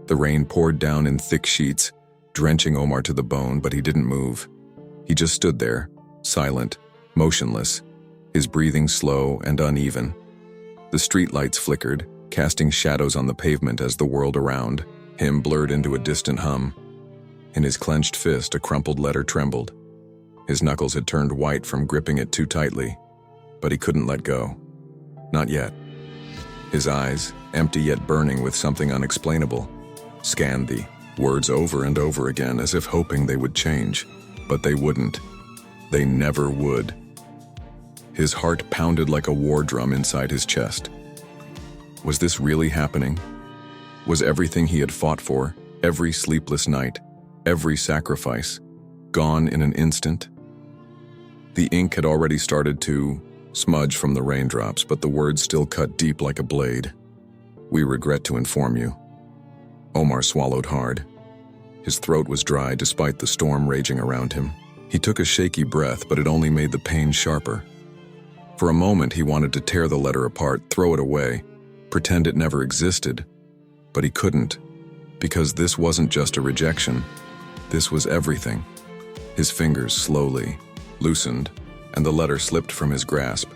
The rain poured down in thick sheets, drenching Omar to the bone, but he didn't move. He just stood there, silent, motionless, his breathing slow and uneven. The streetlights flickered, casting shadows on the pavement as the world around him blurred into a distant hum. In his clenched fist, a crumpled letter trembled. His knuckles had turned white from gripping it too tightly, but he couldn't let go. Not yet. His eyes, empty yet burning with something unexplainable, scanned the words over and over again as if hoping they would change, but they wouldn't. They never would. His heart pounded like a war drum inside his chest. Was this really happening? Was everything he had fought for, every sleepless night, every sacrifice, gone in an instant? The ink had already started to smudge from the raindrops, but the words still cut deep like a blade. "We regret to inform you." Omar swallowed hard. His throat was dry despite the storm raging around him. He took a shaky breath, but it only made the pain sharper. For a moment, he wanted to tear the letter apart, throw it away, pretend it never existed. But he couldn't, because this wasn't just a rejection. This was everything. His fingers slowly loosened, and the letter slipped from his grasp,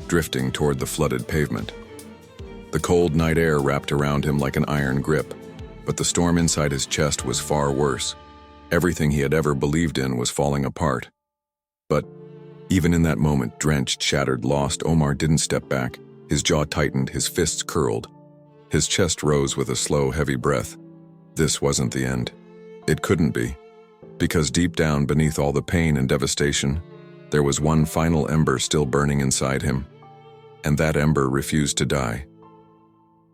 drifting toward the flooded pavement. The cold night air wrapped around him like an iron grip, but the storm inside his chest was far worse. Everything he had ever believed in was falling apart. But even in that moment, drenched, shattered, lost, Omar didn't step back. His jaw tightened, his fists curled. His chest rose with a slow, heavy breath. This wasn't the end. It couldn't be, because deep down beneath all the pain and devastation, there was one final ember still burning inside him, and that ember refused to die.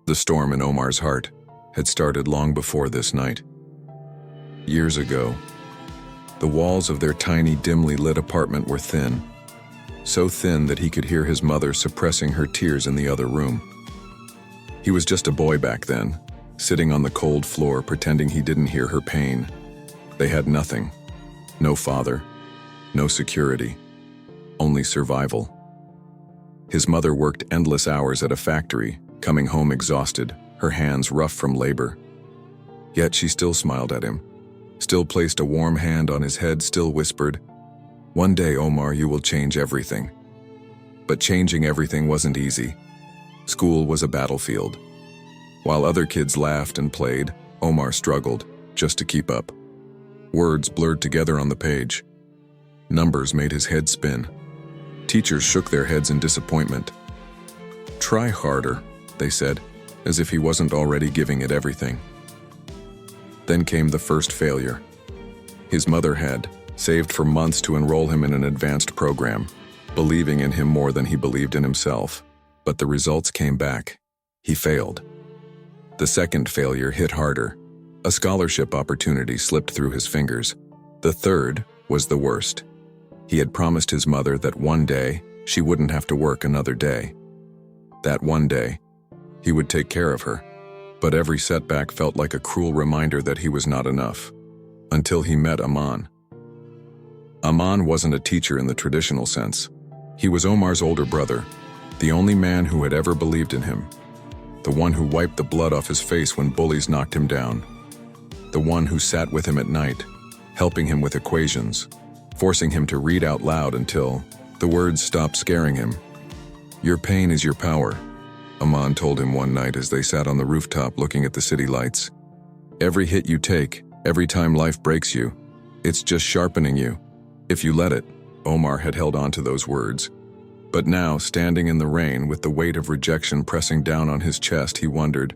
The storm in Omar's heart had started long before this night. Years ago, the walls of their tiny, dimly lit apartment were thin, so thin that he could hear his mother suppressing her tears in the other room. He was just a boy back then, sitting on the cold floor pretending he didn't hear her pain. They had nothing. No father, no security, only survival. His mother worked endless hours at a factory, coming home exhausted, her hands rough from labor. Yet she still smiled at him, still placed a warm hand on his head, still whispered, "One day, Omar, you will change everything." But changing everything wasn't easy. School was a battlefield. While other kids laughed and played, Omar struggled just to keep up. Words blurred together on the page. Numbers made his head spin. Teachers shook their heads in disappointment. "Try harder," they said, as if he wasn't already giving it everything. Then came the first failure. His mother had saved for months to enroll him in an advanced program, believing in him more than he believed in himself. But the results came back. He failed. The second failure hit harder. A scholarship opportunity slipped through his fingers. The third was the worst. He had promised his mother that one day she wouldn't have to work another day. That one day, he would take care of her. But every setback felt like a cruel reminder that he was not enough. Until he met Aman. Aman wasn't a teacher in the traditional sense. He was Omar's older brother, the only man who had ever believed in him. The one who wiped the blood off his face when bullies knocked him down. The one who sat with him at night, helping him with equations, forcing him to read out loud until the words stopped scaring him. "Your pain is your power," Aman told him one night as they sat on the rooftop looking at the city lights. "Every hit you take, every time life breaks you, it's just sharpening you. If you let it." Omar had held on to those words. But now, standing in the rain with the weight of rejection pressing down on his chest, he wondered,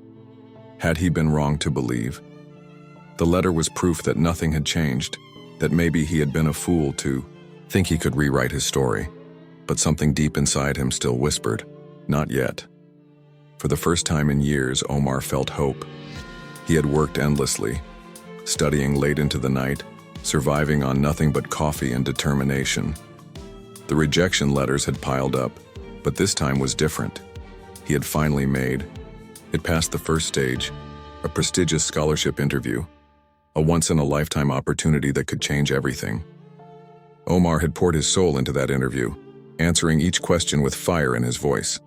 had he been wrong to believe? The letter was proof that nothing had changed, that maybe he had been a fool to think he could rewrite his story. But something deep inside him still whispered, not yet. For the first time in years, Omar felt hope. He had worked endlessly, studying late into the night, surviving on nothing but coffee and determination. The rejection letters had piled up, but this time was different. He had finally made it past the first stage, a prestigious scholarship interview, a once-in-a-lifetime opportunity that could change everything. Omar had poured his soul into that interview, answering each question with fire in his voice.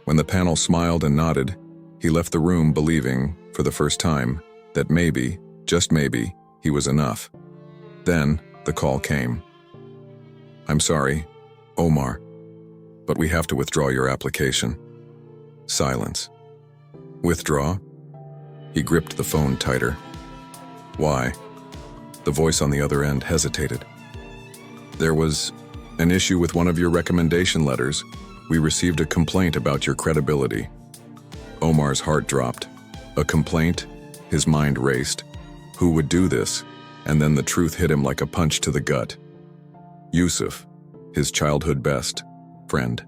When the panel smiled and nodded, he left the room believing, for the first time, that maybe, just maybe, he was enough. Then, the call came. "I'm sorry, Omar, but we have to withdraw your application." Silence. "Withdraw?" He gripped the phone tighter. "Why?" The voice on the other end hesitated. "There was an issue with one of your recommendation letters. We received a complaint about your credibility." Omar's heart dropped. A complaint? His mind raced. Who would do this? And then the truth hit him like a punch to the gut. Yusuf, his childhood best friend.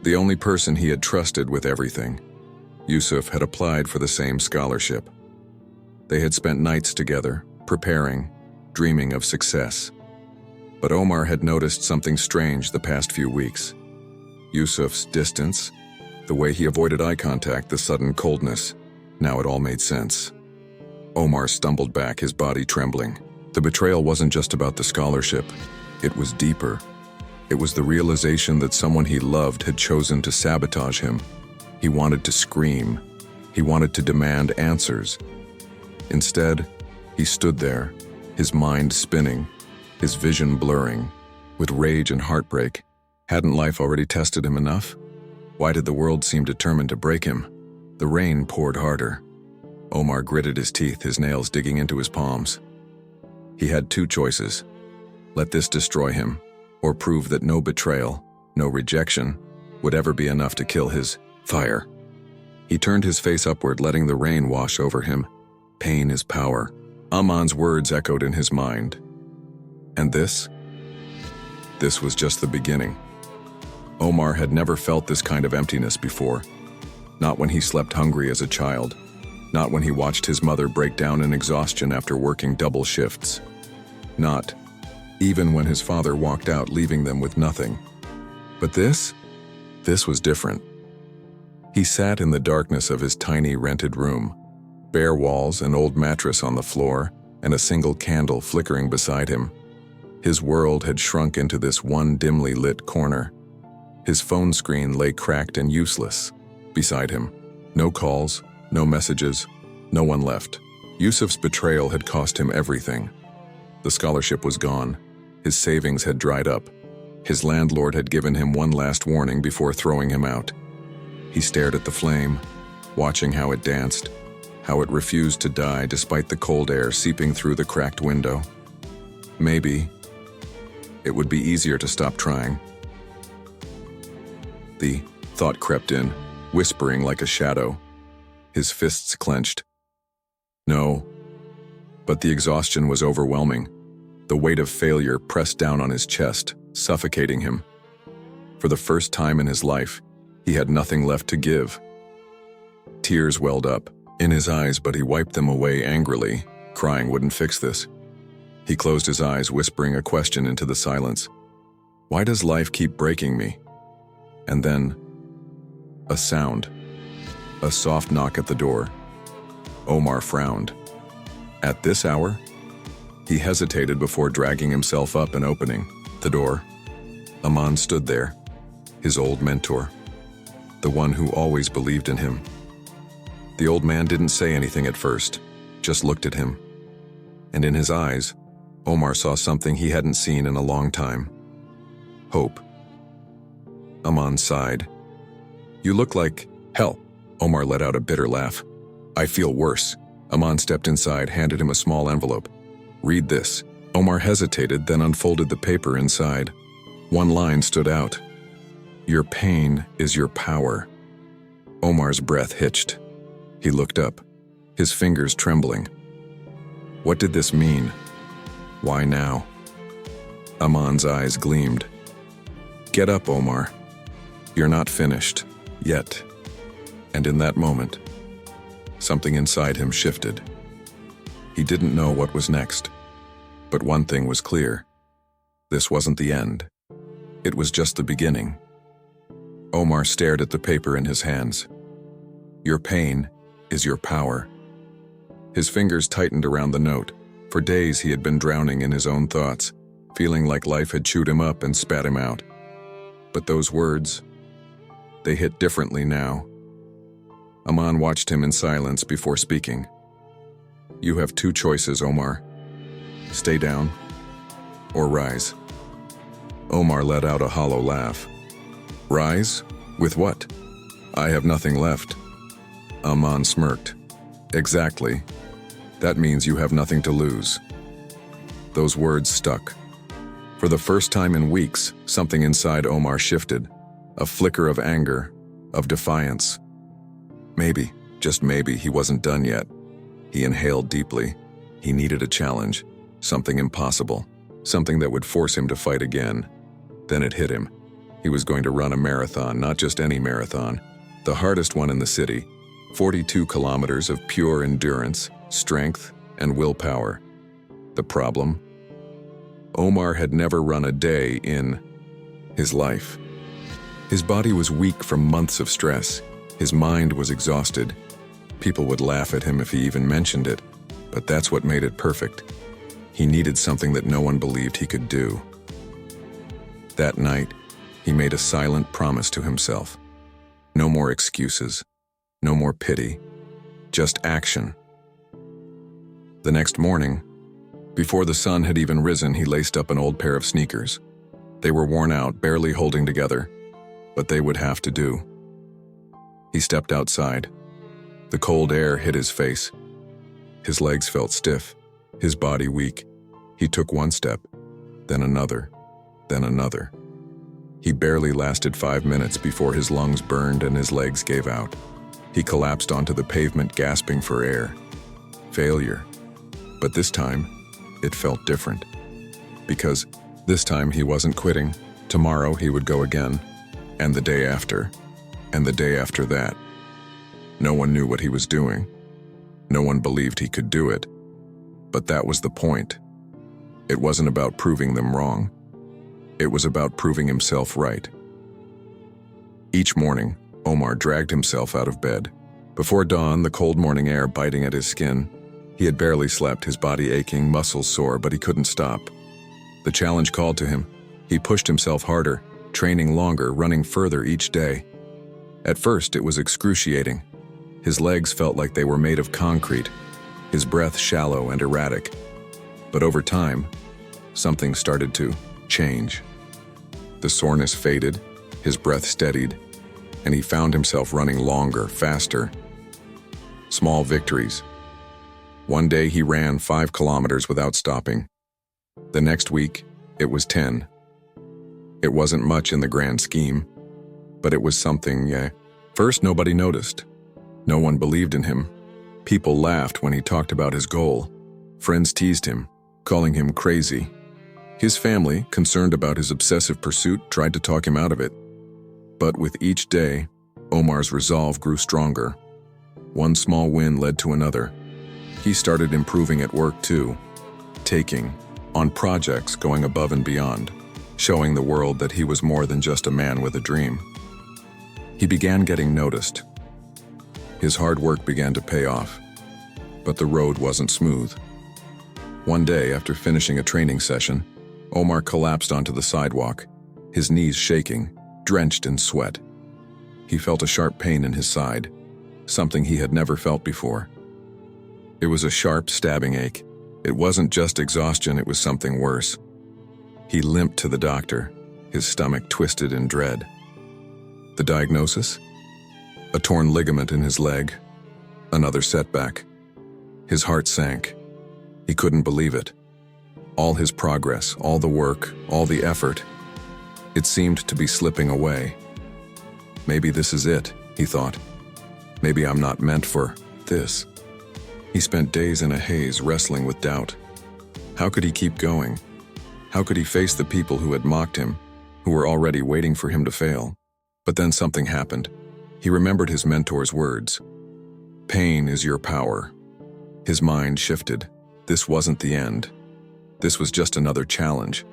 The only person he had trusted with everything. Yusuf had applied for the same scholarship. They had spent nights together, preparing, dreaming of success. But Omar had noticed something strange the past few weeks. Yusuf's distance, the way he avoided eye contact, the sudden coldness. Now it all made sense. Omar stumbled back, his body trembling. The betrayal wasn't just about the scholarship. It was deeper. It was the realization that someone he loved had chosen to sabotage him. He wanted to scream. He wanted to demand answers. Instead, he stood there, his mind spinning, his vision blurring, with rage and heartbreak. Hadn't life already tested him enough? Why did the world seem determined to break him? The rain poured harder. Omar gritted his teeth, his nails digging into his palms. He had two choices. Let this destroy him, or prove that no betrayal, no rejection, would ever be enough to kill his fire. He turned his face upward, letting the rain wash over him. Pain is power. Aman's words echoed in his mind. And this? This was just the beginning. Omar had never felt this kind of emptiness before. Not when he slept hungry as a child. Not when he watched his mother break down in exhaustion after working double shifts. Not even when his father walked out, leaving them with nothing. But this was different. He sat in the darkness of his tiny rented room. Bare walls, an old mattress on the floor, and a single candle flickering beside him. His world had shrunk into this one dimly lit corner. His phone screen lay cracked and useless beside him. No calls, no messages, no one left. Yusuf's betrayal had cost him everything. The scholarship was gone. His savings had dried up. His landlord had given him one last warning before throwing him out. He stared at the flame, watching how it danced, how it refused to die despite the cold air seeping through the cracked window. Maybe it would be easier to stop trying. The thought crept in, whispering like a shadow. His fists clenched. No, but the exhaustion was overwhelming. The weight of failure pressed down on his chest, suffocating him. For the first time in his life, he had nothing left to give. Tears welled up in his eyes, but he wiped them away angrily. Crying wouldn't fix this. He closed his eyes, whispering a question into the silence. Why does life keep breaking me? And then, a sound. A soft knock at the door. Omar frowned. At this hour? He hesitated before dragging himself up and opening the door. Aman stood there, his old mentor, the one who always believed in him. The old man didn't say anything at first, just looked at him. And in his eyes, Omar saw something he hadn't seen in a long time. Hope. Aman sighed. You look like hell. Omar let out a bitter laugh. I feel worse. Aman stepped inside, handed him a small envelope. Read this. Omar hesitated, then unfolded the paper inside. One line stood out. Your pain is your power. Omar's breath hitched. He looked up, his fingers trembling. What did this mean? Why now? Aman's eyes gleamed. Get up, Omar. You're not finished, yet. And in that moment, something inside him shifted. He didn't know what was next, but one thing was clear. This wasn't the end. It was just the beginning. Omar stared at the paper in his hands. Your pain is your power. His fingers tightened around the note. For days he had been drowning in his own thoughts, feeling like life had chewed him up and spat him out. But those words, they hit differently now. Aman watched him in silence before speaking. You have two choices, Omar. Stay down or rise. Omar let out a hollow laugh. Rise? With what? I have nothing left. Aman smirked. Exactly. That means you have nothing to lose. Those words stuck. For the first time in weeks, something inside Omar shifted. A flicker of anger, of defiance. Maybe, just maybe, he wasn't done yet. He inhaled deeply. He needed a challenge, something impossible, something that would force him to fight again. Then it hit him. He was going to run a marathon, not just any marathon, the hardest one in the city. 42 kilometers of pure endurance, strength, and willpower. The problem? Omar had never run a day in his life. His body was weak from months of stress. His mind was exhausted. People would laugh at him if he even mentioned it, but that's what made it perfect. He needed something that no one believed he could do. That night, he made a silent promise to himself. No more excuses, no more pity, just action. The next morning, before the sun had even risen, he laced up an old pair of sneakers. They were worn out, barely holding together, but they would have to do. He stepped outside. The cold air hit his face. His legs felt stiff, his body weak. He took one step, then another, then another. He barely lasted 5 minutes before his lungs burned and his legs gave out. He collapsed onto the pavement, gasping for air. Failure. But this time, it felt different. Because this time he wasn't quitting. Tomorrow he would go again, and the day after, and the day after that. No one knew what he was doing. No one believed he could do it. But that was the point. It wasn't about proving them wrong. It was about proving himself right. Each morning, Omar dragged himself out of bed. Before dawn, the cold morning air biting at his skin. He had barely slept, his body aching, muscles sore, but he couldn't stop. The challenge called to him. He pushed himself harder, training longer, running further each day. At first, it was excruciating. His legs felt like they were made of concrete, his breath shallow and erratic. But over time, something started to change. The soreness faded, his breath steadied, and he found himself running longer, faster. Small victories. One day he ran 5 kilometers without stopping. The next week, it was 10. It wasn't much in the grand scheme, but it was something, yeah. First, nobody noticed. No one believed in him. People laughed when he talked about his goal. Friends teased him, calling him crazy. His family, concerned about his obsessive pursuit, tried to talk him out of it. But with each day, Omar's resolve grew stronger. One small win led to another. He started improving at work too, taking on projects, going above and beyond, showing the world that he was more than just a man with a dream. He began getting noticed. His hard work began to pay off, but the road wasn't smooth. One day, after finishing a training session, Omar collapsed onto the sidewalk, his knees shaking, drenched in sweat. He felt a sharp pain in his side, something he had never felt before. It was a sharp, stabbing ache. It wasn't just exhaustion, it was something worse. He limped to the doctor, his stomach twisted in dread. The diagnosis? A torn ligament in his leg. Another setback. His heart sank. He couldn't believe it. All his progress, all the work, all the effort, it seemed to be slipping away. Maybe this is it, he thought. Maybe I'm not meant for this. He spent days in a haze, wrestling with doubt. How could he keep going? How could he face the people who had mocked him, who were already waiting for him to fail? But then something happened. He remembered his mentor's words. Pain is your power. His mind shifted. This wasn't the end. This was just another challenge.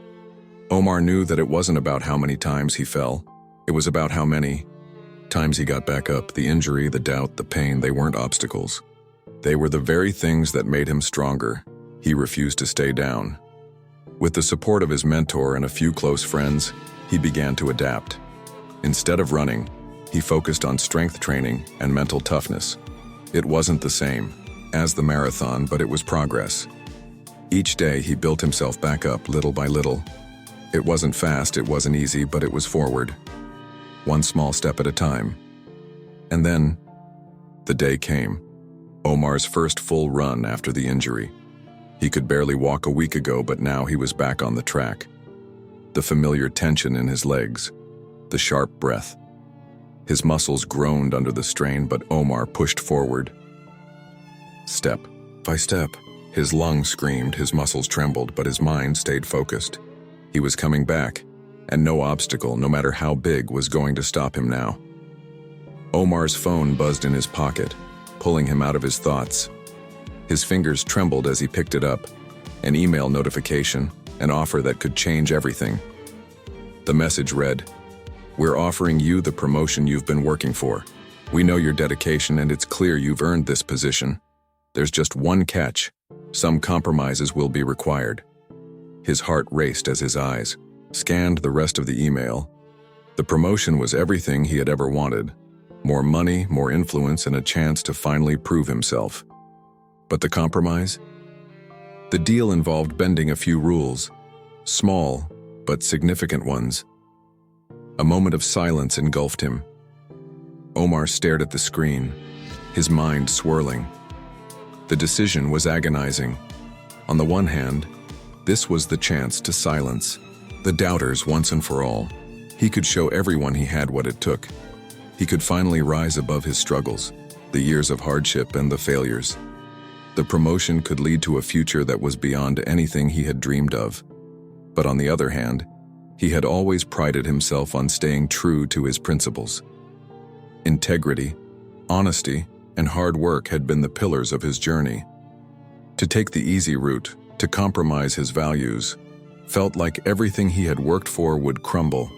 Omar knew that it wasn't about how many times he fell. It was about how many times he got back up. The injury, the doubt, the pain, they weren't obstacles. They were the very things that made him stronger. He refused to stay down. With the support of his mentor and a few close friends, he began to adapt. Instead of running, he focused on strength training and mental toughness. It wasn't the same. as the marathon, but it was progress. Each day he built himself back up little by little. It wasn't fast, it wasn't easy, but it was forward. One small step at a time. And then, the day came. Omar's first full run after the injury. He could barely walk a week ago, but now he was back on the track. The familiar tension in his legs, the sharp breath. His muscles groaned under the strain, but Omar pushed forward. Step by step. His lungs screamed, his muscles trembled, but his mind stayed focused. He was coming back, and no obstacle, no matter how big, was going to stop him now. Omar's phone buzzed in his pocket, pulling him out of his thoughts. His fingers trembled as he picked it up. An email notification, an offer that could change everything. The message read, "We're offering you the promotion you've been working for. We know your dedication and it's clear you've earned this position. There's just one catch. Some compromises will be required." His heart raced as his eyes scanned the rest of the email. The promotion was everything he had ever wanted. More money, more influence, and a chance to finally prove himself. But the compromise? The deal involved bending a few rules. Small, but significant ones. A moment of silence engulfed him. Omar stared at the screen, his mind swirling. The decision was agonizing. On the one hand, this was the chance to silence the doubters once and for all. He could show everyone he had what it took. He could finally rise above his struggles, the years of hardship and the failures. The promotion could lead to a future that was beyond anything he had dreamed of. But on the other hand, he had always prided himself on staying true to his principles. Integrity, honesty, and hard work had been the pillars of his journey. To take the easy route, to compromise his values, felt like everything he had worked for would crumble.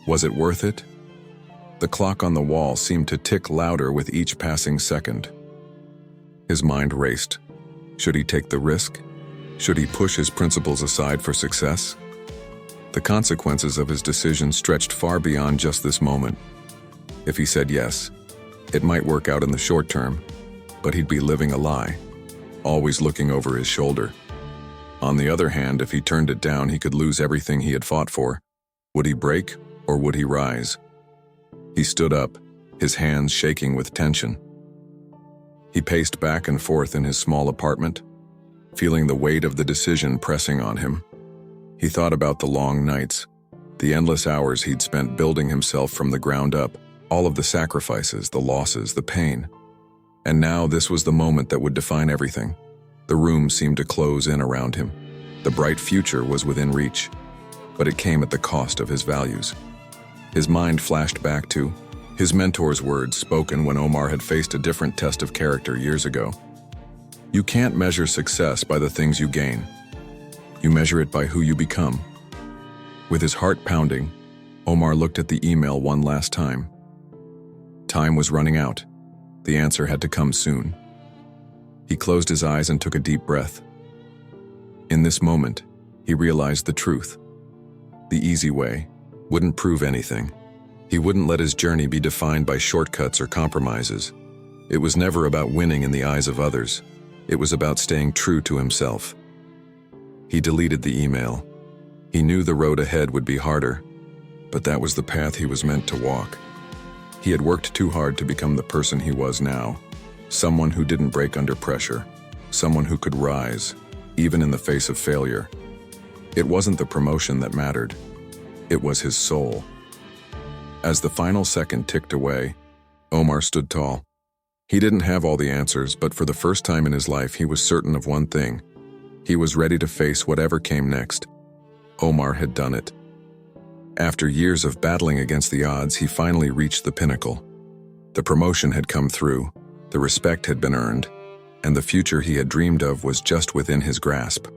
Was it worth it? The clock on the wall seemed to tick louder with each passing second. His mind raced. Should he take the risk? Should he push his principles aside for success? The consequences of his decision stretched far beyond just this moment. If he said yes, it might work out in the short term, but he'd be living a lie, always looking over his shoulder. On the other hand, if he turned it down, he could lose everything he had fought for. Would he break, or would he rise? He stood up, his hands shaking with tension. He paced back and forth in his small apartment, feeling the weight of the decision pressing on him. He thought about the long nights, the endless hours he'd spent building himself from the ground up, all of the sacrifices, the losses, the pain. And now this was the moment that would define everything. The room seemed to close in around him. The bright future was within reach, but it came at the cost of his values. His mind flashed back to his mentor's words spoken when Omar had faced a different test of character years ago. You can't measure success by the things you gain. You measure it by who you become. With his heart pounding, Omar looked at the email one last time. Time was running out. The answer had to come soon. He closed his eyes and took a deep breath. In this moment, he realized the truth. The easy way wouldn't prove anything. He wouldn't let his journey be defined by shortcuts or compromises. It was never about winning in the eyes of others. It was about staying true to himself. He deleted the email. He knew the road ahead would be harder, but that was the path he was meant to walk. He had worked too hard to become the person he was now, someone who didn't break under pressure, someone who could rise, even in the face of failure. It wasn't the promotion that mattered. It was his soul. As the final second ticked away, Omar stood tall. He didn't have all the answers, but for the first time in his life, he was certain of one thing. He was ready to face whatever came next. Omar had done it. After years of battling against the odds, he finally reached the pinnacle. The promotion had come through, the respect had been earned, and the future he had dreamed of was just within his grasp.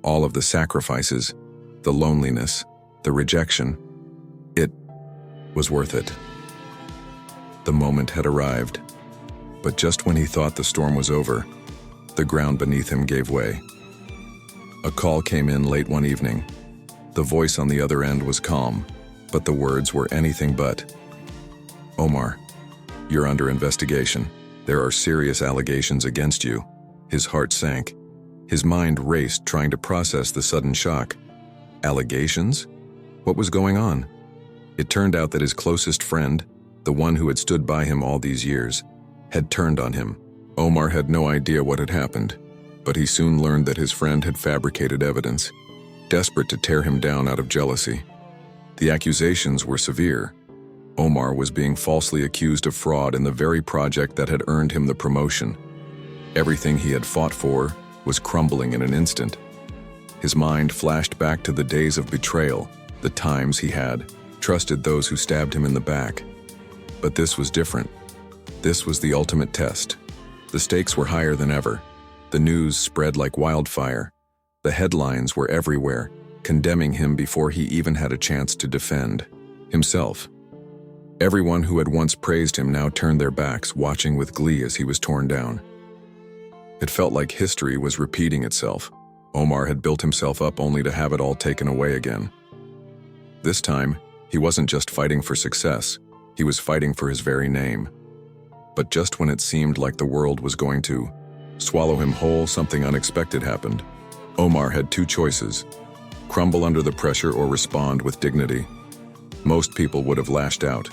All of the sacrifices, the loneliness, the rejection, it was worth it. The moment had arrived, but just when he thought the storm was over, the ground beneath him gave way. A call came in late one evening. The voice on the other end was calm, but the words were anything but. Omar, you're under investigation. There are serious allegations against you." His heart sank. His mind raced, trying to process the sudden shock. Allegations? What was going on? It turned out that his closest friend, the one who had stood by him all these years, had turned on him. Omar had no idea what had happened, but he soon learned that his friend had fabricated evidence, desperate to tear him down out of jealousy. The accusations were severe. Omar was being falsely accused of fraud in the very project that had earned him the promotion. Everything he had fought for was crumbling in an instant. His mind flashed back to the days of betrayal, the times he had trusted those who stabbed him in the back. But this was different. This was the ultimate test. The stakes were higher than ever. The news spread like wildfire. The headlines were everywhere, condemning him before he even had a chance to defend himself. Everyone who had once praised him now turned their backs, watching with glee as he was torn down. It felt like history was repeating itself. Omar had built himself up only to have it all taken away again. This time, he wasn't just fighting for success, he was fighting for his very name. But just when it seemed like the world was going to swallow him whole, something unexpected happened. Omar had two choices: crumble under the pressure or respond with dignity. Most people would have lashed out,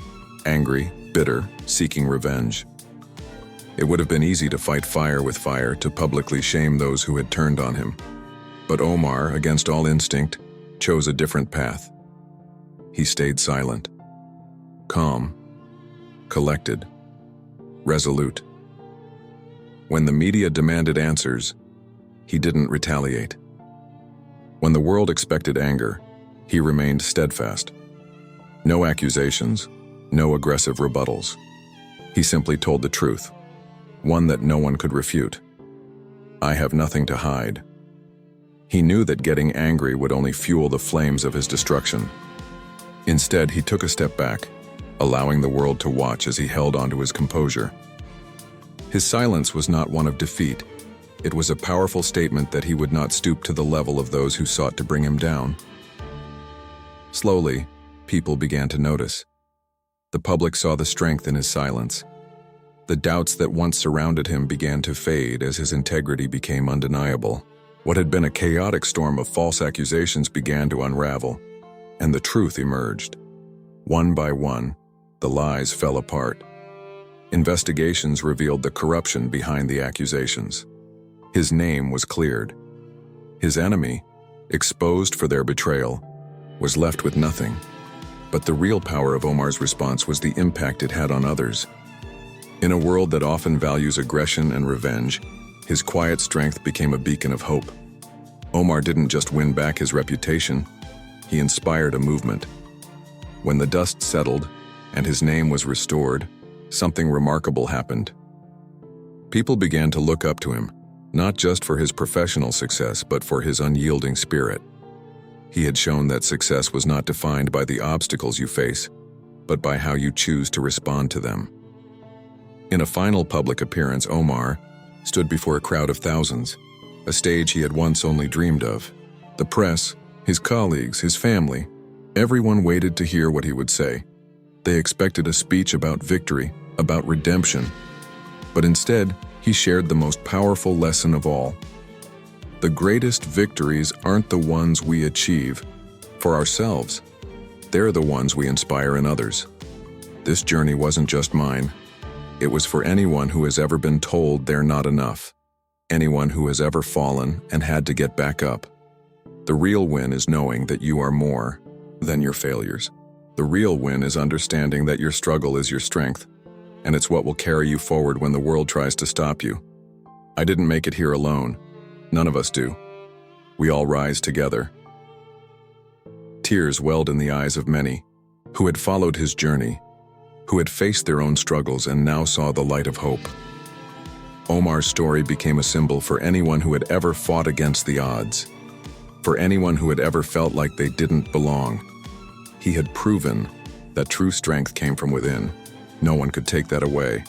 angry, bitter, seeking revenge. It would have been easy to fight fire with fire, to publicly shame those who had turned on him. But Omar, against all instinct, chose a different path. He stayed silent, calm, collected, resolute. When the media demanded answers, he didn't retaliate. When the world expected anger, he remained steadfast. No accusations, no aggressive rebuttals. He simply told the truth, one that no one could refute. "I have nothing to hide." He knew that getting angry would only fuel the flames of his destruction. Instead, he took a step back, allowing the world to watch as he held onto his composure. His silence was not one of defeat. It was a powerful statement that he would not stoop to the level of those who sought to bring him down. Slowly, people began to notice. The public saw the strength in his silence. The doubts that once surrounded him began to fade as his integrity became undeniable. What had been a chaotic storm of false accusations began to unravel, and the truth emerged. One by one, the lies fell apart. Investigations revealed the corruption behind the accusations. His name was cleared. His enemy, exposed for their betrayal, was left with nothing. But the real power of Omar's response was the impact it had on others. In a world that often values aggression and revenge, his quiet strength became a beacon of hope. Omar didn't just win back his reputation, he inspired a movement. When the dust settled and his name was restored, something remarkable happened. People began to look up to him, not just for his professional success, but for his unyielding spirit. He had shown that success was not defined by the obstacles you face, but by how you choose to respond to them. In a final public appearance, Omar stood before a crowd of thousands, a stage he had once only dreamed of. The press, his colleagues, his family, everyone waited to hear what he would say. They expected a speech about victory, about redemption. But instead, he shared the most powerful lesson of all. The greatest victories aren't the ones we achieve for ourselves. They're the ones we inspire in others. This journey wasn't just mine. It was for anyone who has ever been told they're not enough. Anyone who has ever fallen and had to get back up. The real win is knowing that you are more than your failures. The real win is understanding that your struggle is your strength, and it's what will carry you forward when the world tries to stop you. I didn't make it here alone. None of us do. We all rise together. Tears welled in the eyes of many who had followed his journey, who had faced their own struggles and now saw the light of hope. Omar's story became a symbol for anyone who had ever fought against the odds, for anyone who had ever felt like they didn't belong. He had proven that true strength came from within. No one could take that away.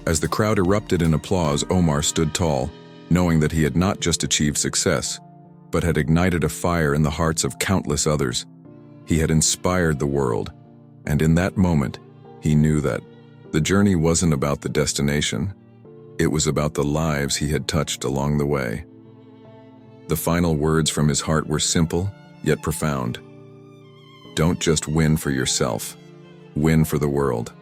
As the crowd erupted in applause, Omar stood tall, knowing that he had not just achieved success, but had ignited a fire in the hearts of countless others. He had inspired the world, and in that moment, he knew that The journey wasn't about the destination. It was about the lives he had touched along the way. The final words from his heart were simple, yet profound. Don't just win for yourself. Win for the world.